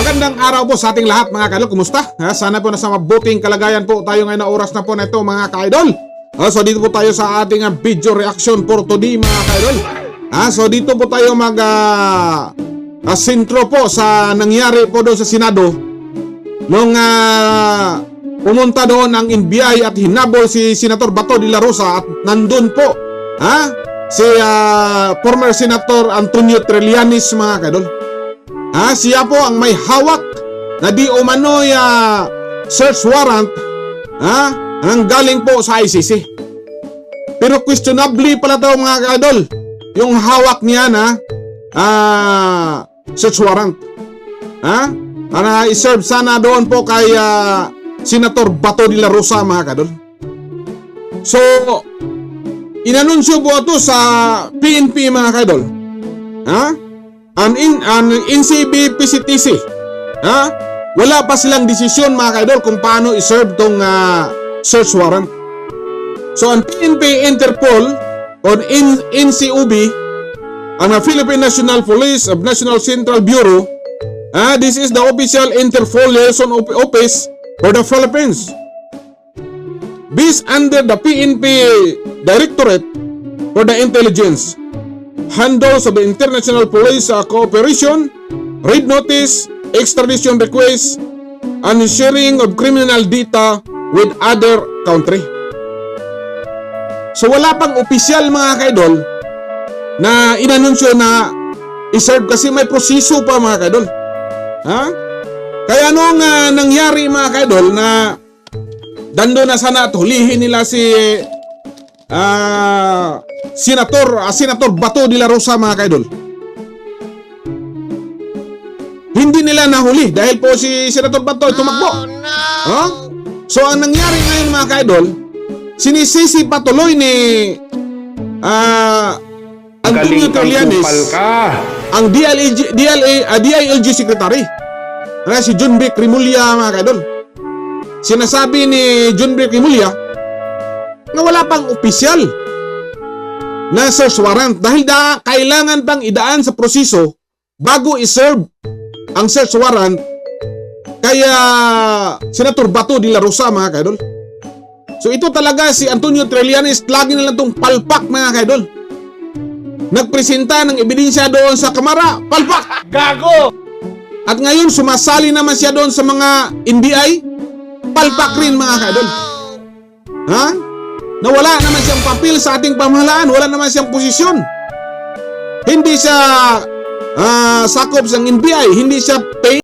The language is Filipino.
Magandang araw po sa ating lahat mga ka-idol. Kumusta? Sana po nasa mabuting kalagayan po tayo ngayon na oras na po na ito mga ka-idol. So dito po tayo sa ating video reaction for today mga ka-idol. So dito po tayo sintro po sa nangyari po doon sa Senado nung pumunta doon ang NBI at hinabol si Senator Bato de la Rosa at nandun po si former Senator Antonio Trillanes mga ka-idol. Siya po ang may hawak na di umano'y search warrant ang galing po sa ICC. Pero questionably pala daw mga ka-idol yung hawak niya na search warrant. I-serve sana doon po kay Senator Bato de la Rosa mga ka-idol. So inanunsyo po ito sa PNP mga ka-idol. An NCB-PCTC. Wala pa silang desisyon mga ka-idol kung paano i-serve tong search warrant. So ang PNP, Interpol o NCOB, ang Philippine National Police of National Central Bureau, this is the official Interpol liaison office for the Philippines. Based under the PNP Directorate for the Intelligence, handles of the international police cooperation, red notice, extradition requests, and sharing of criminal data with other country. So wala pang opisyal mga ka-idol na inanunsyo na i-serve kasi may proseso pa mga ka-idol. Kaya nung nangyari mga ka-idol na dando na sana at hulihin nila si Senator Bato de la Rosa mga ka-idol, hindi nila nahuli dahil po si Senator Bato ay tumakbo. So ang nangyari ngayon mga ka-idol, sinisisi patuloy ni Antonio Trillanes ang DILG Secretary si John B. Rimulya mga ka-idol. Sinasabi ni John B. Rimulya na wala pang opisyal na search warrant dahil kailangan pang idaan sa proseso bago i-serve ang search warrant kaya Senator Bato de la Rosa mga ka-idol. So ito talaga si Antonio Trillanes, lagi na lang itong palpak mga ka-idol. Nagpresenta ng ebidensya doon sa Kamara, palpak! Gago! At ngayon sumasali naman siya doon sa mga NBI, palpak rin mga ka-idol. Na wala naman siyang papel sa ating pamahalaan, wala naman siyang posisyon. Hindi siya sakop sa NBI, hindi siya